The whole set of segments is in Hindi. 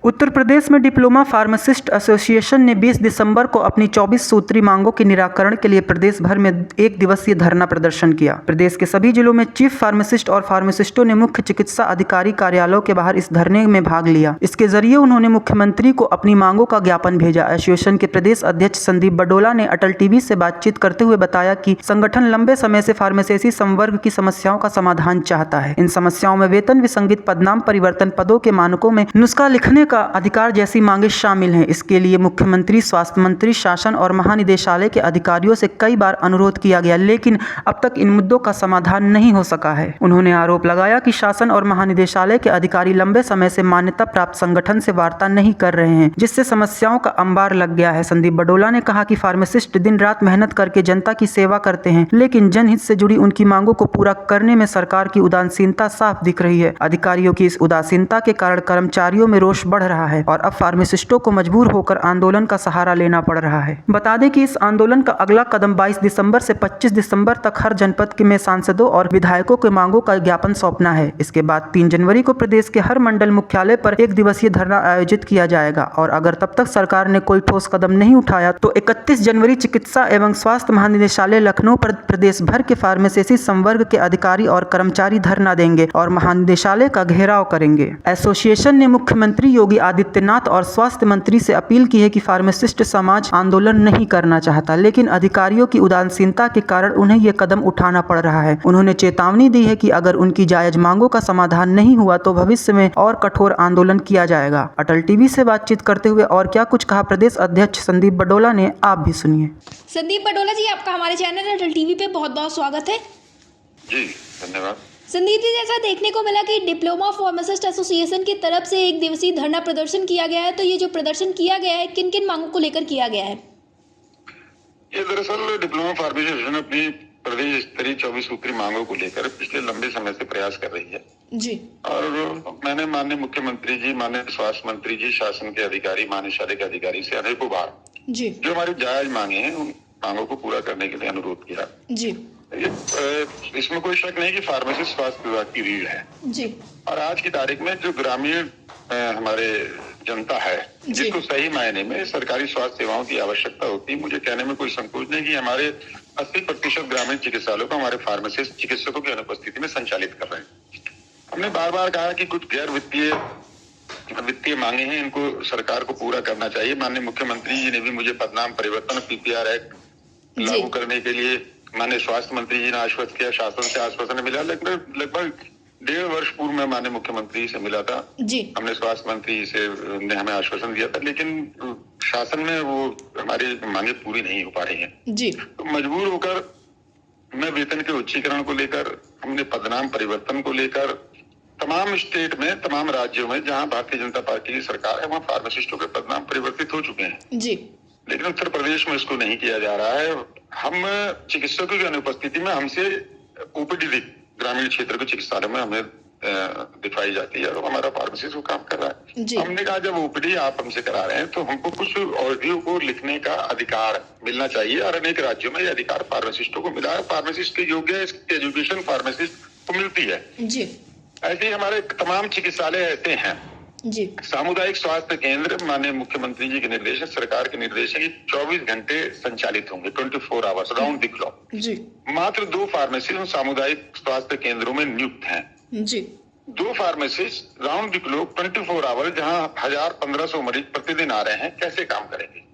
उत्तर प्रदेश में डिप्लोमा फार्मासिस्ट एसोसिएशन ने 20 दिसंबर को अपनी 24 सूत्री मांगों के निराकरण के लिए प्रदेश भर में एक दिवसीय धरना प्रदर्शन किया। प्रदेश के सभी जिलों में चीफ फार्मासिस्ट और फार्मासिस्टों ने मुख्य चिकित्सा अधिकारी कार्यालयों के बाहर इस धरने में भाग लिया। इसके जरिए उन्होंने मुख्यमंत्री को अपनी मांगों का ज्ञापन भेजा। एसोसिएशन के प्रदेश अध्यक्ष संदीप बडोला ने अटल टीवी से बातचीत करते हुए बताया कि संगठन लंबे समय से फार्मेसी संवर्ग की समस्याओं का समाधान चाहता है। इन समस्याओं में वेतन विसंगत पदनाम परिवर्तन, पदों के मानकों में नुस्खा लिखने का अधिकार जैसी मांगे शामिल हैं। इसके लिए मुख्यमंत्री, स्वास्थ्य मंत्री, शासन और महानिदेशालय के अधिकारियों से कई बार अनुरोध किया गया, लेकिन अब तक इन मुद्दों का समाधान नहीं हो सका है। उन्होंने आरोप लगाया कि शासन और महानिदेशालय के अधिकारी लंबे समय से मान्यता प्राप्त संगठन से वार्ता नहीं कर रहे हैं, जिससे समस्याओं का अंबार लग गया है। संदीप बडोला ने कहा कि फार्मासिस्ट दिन रात मेहनत करके जनता की सेवा करते हैं, लेकिन जनहित से जुड़ी उनकी मांगों को पूरा करने में सरकार की उदासीनता साफ दिख रही है। अधिकारियों की इस उदासीनता के कारण कर्मचारियों में रोष बढ़ रहा है और अब फार्मासिस्टों को मजबूर होकर आंदोलन का सहारा लेना पड़ रहा है। बता दें कि इस आंदोलन का अगला कदम 22 दिसंबर से 25 दिसंबर तक हर जनपद में सांसदों और विधायकों के मांगों का ज्ञापन सौंपना है। इसके बाद 3 जनवरी को प्रदेश के हर मंडल मुख्यालय पर एक दिवसीय धरना आयोजित किया जाएगा और अगर तब तक सरकार ने कोई ठोस कदम नहीं उठाया तो 31 जनवरी चिकित्सा एवं स्वास्थ्य महानिदेशालय लखनऊ पर प्रदेश भर के फार्मेसी संवर्ग के अधिकारी और कर्मचारी धरना देंगे और महानिदेशालय का घेराव करेंगे। एसोसिएशन ने मुख्यमंत्री योगी आदित्यनाथ और स्वास्थ्य मंत्री से अपील की है कि फार्मासिस्ट समाज आंदोलन नहीं करना चाहता, लेकिन अधिकारियों की उदासीनता के कारण उन्हें यह कदम उठाना पड़ रहा है। उन्होंने चेतावनी दी है कि अगर उनकी जायज मांगों का समाधान नहीं हुआ तो भविष्य में और कठोर आंदोलन किया जाएगा। अटल टीवी से बातचीत करते हुए और क्या कुछ कहा प्रदेश अध्यक्ष संदीप बडोला ने, आप भी सुनिए। संदीप बडोला जी, आपका हमारे चैनल अटल टीवी पे बहुत बहुत स्वागत है। जी धन्यवाद। संदीप जी, जैसा देखने को मिला कि डिप्लोमा फार्मासिस्ट एसोसिएशन की तरफ से एक दिवसीय धरना प्रदर्शन किया गया है, तो ये जो प्रदर्शन किया गया है किन किन मांगों को लेकर किया गया है? ये दरअसल डिप्लोमा फार्मेसी एसोसिएशन अपनी प्रदेश स्तरीय 24 सूत्री मांगों को लेकर पिछले लंबे समय से प्रयास कर रही है जी। और मैंने माननीय मुख्यमंत्री जी, माननीय स्वास्थ्य मंत्री जी, शासन के अधिकारी, महानिदेशालय के अधिकारी से अनेकों बार जी जो हमारी जायज मांगे हैं उन मांगों को पूरा करने के लिए अनुरोध किया जी। इसमें कोई शक नहीं कि फार्मेसी स्वास्थ्य विभाग की रीढ़ है जी। और आज की तारीख में जो ग्रामीण हमारे जनता है जिसको सही मायने में सरकारी स्वास्थ्य सेवाओं की आवश्यकता होती है, मुझे कहने में कोई संकोच नहीं कि हमारे 80% ग्रामीण चिकित्सालयों को हमारे फार्मासिस्ट चिकित्सकों की अनुपस्थिति में संचालित कर रहे हैं। हमने बार बार कहा कि कुछ गैर वित्तीय मांगे हैं, इनको सरकार को पूरा करना चाहिए। माननीय मुख्यमंत्री जी ने भी मुझे पदनाम परिवर्तन PPR एक्ट लागू करने के लिए माननीय स्वास्थ्य मंत्री जी ने आश्वस्त किया, शासन से आश्वासन मिला। लगभग 1.5 वर्ष पूर्व में माननीय मुख्यमंत्री से मिला था जी। हमने स्वास्थ्य मंत्री से ने हमें आश्वासन दिया था, लेकिन शासन में वो हमारी मांगे पूरी नहीं हो पा रही हैं जी। तो मजबूर होकर मैं वेतन के उच्चीकरण को लेकर, हमने पदनाम परिवर्तन को लेकर तमाम स्टेट में, तमाम राज्यों में जहां भारतीय जनता पार्टी की सरकार है वहां फार्मासिस्टों के पदनाम परिवर्तित हो चुके हैं जी। लेकिन उत्तर प्रदेश में इसको नहीं किया जा रहा है। हम चिकित्सकों की अनुपस्थिति में हमसे OPD ग्रामीण क्षेत्र के चिकित्सालय में हमें दिखाई जाती है और हमारा फार्मासिस्ट वो काम कर रहा है। हमने कहा जब OPD आप हमसे करा रहे हैं तो हमको कुछ ऑडियो को लिखने का अधिकार मिलना चाहिए और अनेक राज्यों में ये अधिकार फार्मासिस्टों को मिला है। फार्मासिस्ट के योग्य इसकी एजुकेशन फार्मासिस्ट को मिलती है जी। ऐसे ही हमारे तमाम चिकित्सालय ऐसे हैं जी। सामुदायिक स्वास्थ्य केंद्र माननीय मुख्यमंत्री जी के निर्देश, सरकार के निर्देश है कि 24 घंटे संचालित होंगे, 24 आवर्स राउंड द क्लॉक जी। मात्र 2 फार्मेसिस्ट सामुदायिक स्वास्थ्य केंद्रों में नियुक्त हैं जी। 2 pharmacist round the clock 24 hours जहां 1000-1500 मरीज प्रतिदिन आ रहे हैं, कैसे काम करेंगे?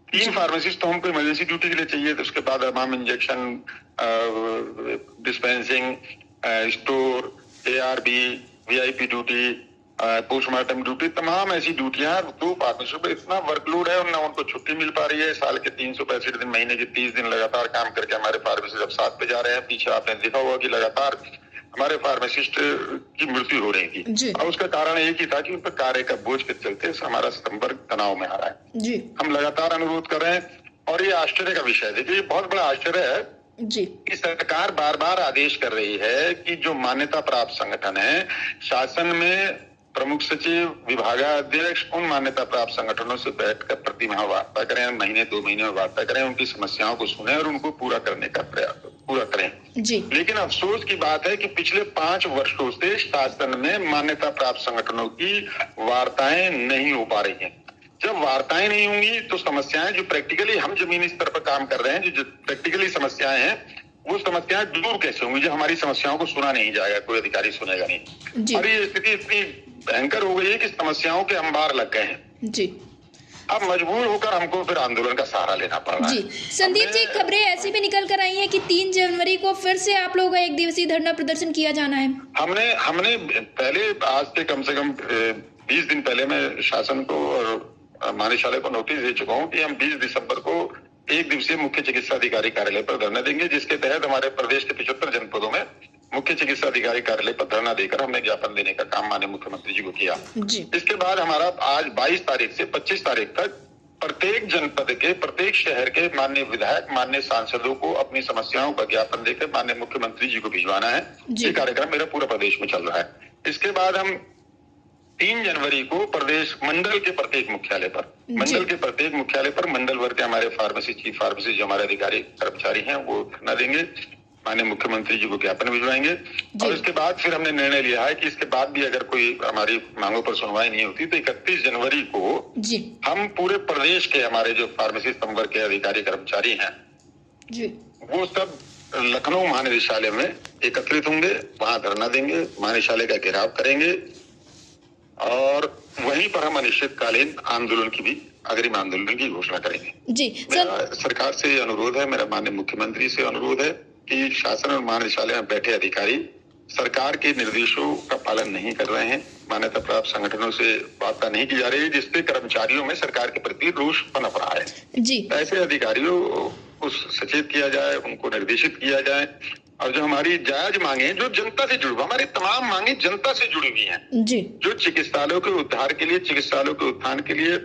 3 फार्मेसिस्ट तो हमको इमरजेंसी ड्यूटी के लिए चाहिए, तो उसके बाद तमाम injection, dispensing, store, ARB, VIP duty, postmortem duty, तमाम ऐसी ड्यूटियां 2 फार्मेसिस्ट पे इतना वर्कलोड है और ना उनको छुट्टी मिल पा रही है। साल के 365 दिन, महीने के 30 दिन लगातार काम करके हमारे फार्मेसिस्ट अब 7 पे जा रहे हैं। पीछे आपने देखा होगा कि लगातार हमारे फार्मासिस्ट की मृत्यु हो रही थी और उसका कारण एक ही था कि उन पर कार्य का बोझ के चलते हमारा संपर्क तनाव में आ रहा है जी। हम लगातार अनुरोध कर रहे हैं और ये आश्चर्य का विषय है। देखिए ये बहुत बड़ा आश्चर्य है जी कि सरकार बार बार आदेश कर रही है कि जो मान्यता प्राप्त संगठन है शासन में प्रमुख सचिव, विभागाध्यक्ष उन मान्यता प्राप्त संगठनों से बैठकर प्रति माह वार्ता करें, महीने 2 महीने में वार्ता करें, उनकी समस्याओं को सुने और उनको पूरा करने का प्रयास पूरा करें। जी। लेकिन अफसोस की बात है कि पिछले 5 वर्षों से शासन में मान्यता प्राप्त संगठनों की वार्ताएं नहीं हो पा रही हैं। जब वार्ताएं नहीं होंगी तो समस्याएं जो प्रैक्टिकली हम जमीनी स्तर पर काम कर रहे हैं, जो प्रैक्टिकली समस्याएं हैं, वो समस्याएं दूर कैसे होंगी जब हमारी समस्याओं को सुना नहीं जाएगा, कोई अधिकारी सुनेगा नहीं। और ये स्थिति इतनी भयंकर हो गई है कि समस्याओं के अंबार लग गए हैं। जी। अब मजबूर होकर हमको फिर आंदोलन का सहारा लेना पड़ रहा है। जी संदीप जी, खबरें ऐसी भी निकल कर आई हैं कि 3 जनवरी को फिर से आप लोगों का 1 दिवसीय धरना प्रदर्शन किया जाना है। हमने पहले आज से कम 20 दिन पहले मैं शासन को और महानिदेशालय को नोटिस दे चुका हूँ कि हम 20 दिसंबर को 1 दिवसीय मुख्य चिकित्सा अधिकारी कार्यालय पर धरना देंगे, जिसके तहत हमारे प्रदेश के 75 जनपदों में मुख्य चिकित्सा अधिकारी कार्यालय पर धरना देकर हमने ज्ञापन देने का काम माननीय मुख्यमंत्री जी को किया। जी। इसके बाद हमारा आज 22 तारीख से 25 तारीख तक प्रत्येक जनपद के, प्रत्येक शहर के माननीय विधायक, माननीय सांसदों को अपनी समस्याओं का ज्ञापन देकर माननीय मुख्यमंत्री जी को भिजवाना है। ये कार्यक्रम मेरा पूरा प्रदेश में चल रहा है। इसके बाद हम 3 जनवरी को प्रदेश मंडल के प्रत्येक मुख्यालय पर, मंडल वर्ग के हमारे फार्मेसिस्ट, चीफ फार्मेसिस्ट जो हमारे अधिकारी कर्मचारी हैं, वो धरना देंगे, माननीय मुख्यमंत्री जी को ज्ञापन भिजवाएंगे। और इसके बाद फिर हमने निर्णय लिया है कि इसके बाद भी अगर कोई हमारी मांगों पर सुनवाई नहीं होती तो 31 जनवरी को हम पूरे प्रदेश के हमारे जो फार्मेसिस्ट संवर्ग के अधिकारी कर्मचारी हैं वो सब लखनऊ महानिदेशालय में एकत्रित होंगे, वहां धरना देंगे, महानिदेशालय का घेराव करेंगे और वहीं पर हम अनिश्चितकालीन आंदोलन की भी, अग्रिम आंदोलन की घोषणा करेंगे। जी मेरा सरकार से अनुरोध है, मेरा माननीय मुख्यमंत्री से अनुरोध है कि शासन और महानिदेशालय में बैठे अधिकारी सरकार के निर्देशों का पालन नहीं कर रहे हैं, मान्यता प्राप्त संगठनों से वार्ता नहीं की जा रही है, जिससे कर्मचारियों में सरकार के प्रति रोष पनप रहा है। जी। ऐसे अधिकारियों को सचेत किया जाए, उनको निर्देशित किया जाए और जो हमारी जायज मांगे जो जनता से जुड़ी हुई, हमारी तमाम मांगे जनता से जुड़ी हुई हैं, जी। जो चिकित्सालयों के उद्धार के लिए, चिकित्सालयों के उत्थान के लिए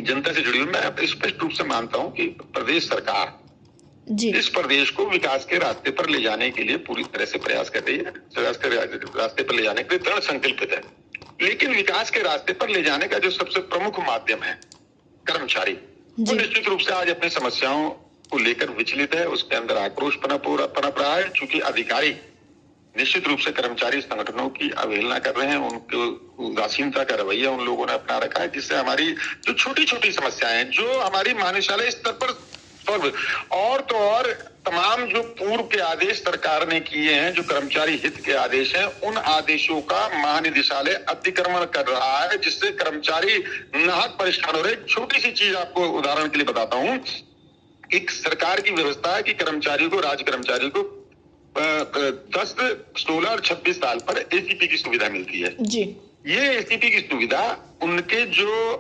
जनता से जुड़ी हुई। मैं स्पष्ट रूप से मानता हूं कि प्रदेश सरकार इस प्रदेश को विकास के रास्ते पर ले जाने के लिए पूरी तरह से प्रयास कर रही है, रास्ते पर ले जाने के लिए दृढ़ संकल्पित है। लेकिन विकास के रास्ते पर ले जाने का जो सबसे प्रमुख माध्यम है कर्मचारी, वो निश्चित रूप से आज अपनी समस्याओं को लेकर विचलित है, उसके अंदर आक्रोश पनप रहा है। चूंकि अधिकारी निश्चित रूप से कर्मचारी संगठनों की अवहेलना कर रहे हैं, उनको उदासीनता का रवैया उन लोगों ने अपना रखा है, जिससे हमारी जो छोटी छोटी समस्याएं हैं, जो हमारी महानिदेशालय स्तर पर और तो और तमाम जो पूर्व के आदेश सरकार ने किए हैं, जो कर्मचारी हित के आदेश हैं, उन आदेशों का महानिदेशालय अतिक्रमण कर रहा है, जिससे कर्मचारी नाहक परेशान हो रहे। एक छोटी सी चीज आपको उदाहरण के लिए बताता हूं। एक सरकार की व्यवस्था है कि कर्मचारियों को, राज्य कर्मचारियों को 10, 16 और 26 साल पर एसीपी की सुविधा मिलती है। जी। ये एसीपी की सुविधा उनके जो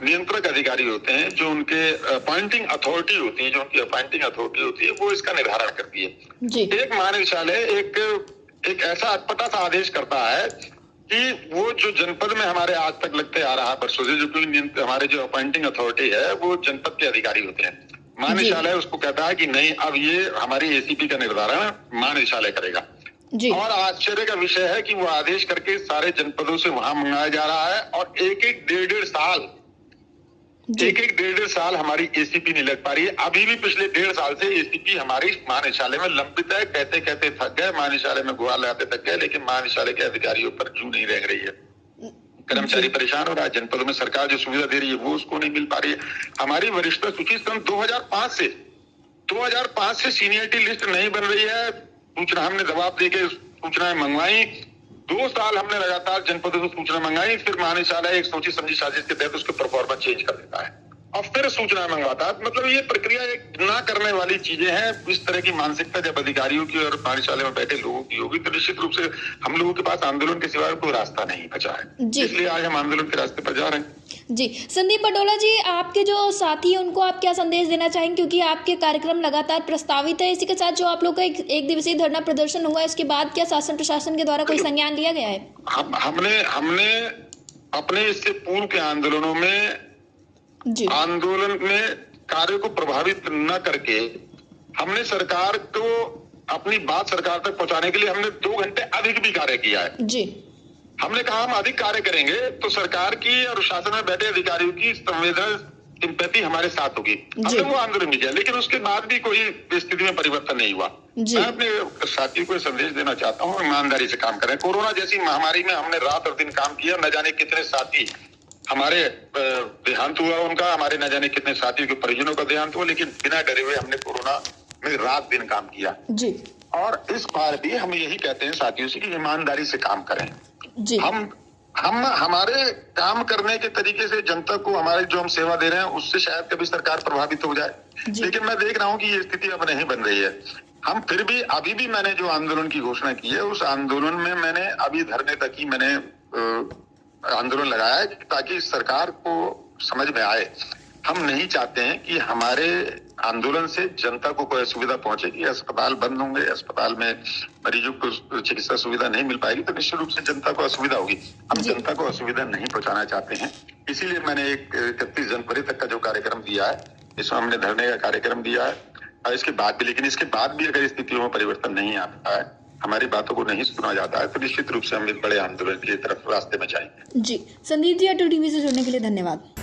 नियंत्रक अधिकारी होते हैं, जो उनके अपॉइंटिंग अथॉरिटी होती है, वो इसका निर्धारण करती है। जी। एक महानिदेशालय एक ऐसा अटपटा सा आदेश करता है कि वो जो जनपद में हमारे आज तक लगते आ रहा है वर्षों से, जो हमारे जो अपॉइंटिंग अथॉरिटी है वो जनपद के अधिकारी होते हैं, महानिदेशालय उसको कहता है कि नहीं, अब ये हमारी एसीपी का निर्धारण महानिदेशालय करेगा। जी। और आश्चर्य का विषय है कि वो आदेश करके सारे जनपदों से वहां मंगाया जा रहा है और एक डेढ़ साल हमारी एसीपी नहीं लग पा रही है। अभी भी पिछले 1.5 साल से एसीपी हमारी महानिदेशालय में लंबित है। कहते कहते थक गए, महानिदेशालय में गुहार लगाते थक गए, लेकिन महानिदेशालय के अधिकारियों पर जू नहीं रह रही है। कर्मचारी परेशान हो रहा है, जनपदों में सरकार जो सुविधा दे रही है वो उसको नहीं मिल पा रही है। हमारी वरिष्ठता सूची सन 2005 से सीनियरिटी लिस्ट नहीं बन रही है। सूचना हमने जवाब देके सूचनाएं मंगवाई, 2 साल हमने लगातार जनपदों से सूचना मंगाई, फिर महानिदेशालय एक सोची समझी साजिश के तहत उसके परफॉर्मेंस चेंज कर देता है और फिर सूचना मंगवाता है। मतलब ये प्रक्रिया एक ना करने वाली चीजें हैं। इस तरह की मानसिकता जब अधिकारियों की और महानिदेशालय में बैठे लोगों की होगी तो निश्चित रूप से हम लोगों के पास आंदोलन के सिवाय कोई रास्ता नहीं बचा है। इसलिए आज हम आंदोलन के रास्ते पर जा रहे हैं। जी। संदीप पटोला जी, आपके जो साथी हैं उनको आप क्या संदेश देना चाहेंगे, क्योंकि आपके कार्यक्रम लगातार प्रस्तावित है। इसी के साथ जो आप लोग का एक दिवसीय धरना प्रदर्शन हुआ है, उसके बाद क्या शासन प्रशासन के द्वारा कोई संज्ञान लिया गया है? हमने अपने इससे पूर्व के आंदोलनों में आंदोलन में कार्य को प्रभावित न करके हमने सरकार को अपनी बात सरकार तक पहुंचाने के लिए हमने 2 घंटे अधिक भी कार्य किया है। जी। हमने कहा हम अधिक कार्य करेंगे तो सरकार की और शासन में बैठे अधिकारियों की संवेदना सिंपैथी हमारे साथ होगी। हमने वो आंदोलन किया, लेकिन उसके बाद भी कोई स्थिति में परिवर्तन नहीं हुआ। मैं अपने साथियों को संदेश देना चाहता हूँ, ईमानदारी से काम करें। कोरोना जैसी महामारी में हमने रात और दिन काम किया, न जाने कितने साथी हमारे देहांत हुआ उनका, हमारे न जाने कितने साथियों के परिजनों का देहांत हुआ, लेकिन बिना डरे हुए हमने कोरोना में रात दिन काम किया जी। और इस बार भी हम यही कहते हैं साथियों से कि ईमानदारी से काम करें जी। हम हमारे काम करने के तरीके से जनता को हमारे जो हम सेवा दे रहे हैं उससे शायद कभी सरकार प्रभावित हो जाए, लेकिन मैं देख रहा हूँ कि ये स्थिति अब नहीं बन रही है। हम फिर भी अभी भी मैंने जो आंदोलन की घोषणा की है उस आंदोलन में मैंने अभी धरने तक ही मैंने आंदोलन लगाया है ताकि सरकार को समझ में आए। हम नहीं चाहते हैं कि हमारे आंदोलन से जनता को कोई असुविधा पहुंचेगी, अस्पताल बंद होंगे, अस्पताल में मरीजों को चिकित्सा सुविधा नहीं मिल पाएगी तो निश्चित रूप से जनता को असुविधा होगी। हम जनता को असुविधा नहीं पहुंचाना चाहते हैं, इसीलिए मैंने 31 जनवरी तक का जो कार्यक्रम दिया है इसमें हमने धरने का कार्यक्रम दिया है। और इसके बाद भी, लेकिन इसके बाद भी अगर स्थितियों में परिवर्तन नहीं आता है, हमारी बातों को नहीं सुना जाता है तो निश्चित रूप से हम एक बड़े आंदोलन की तरफ रास्ते में जाएंगे। जी, संदीप जी, ATV से जुड़ने के लिए धन्यवाद।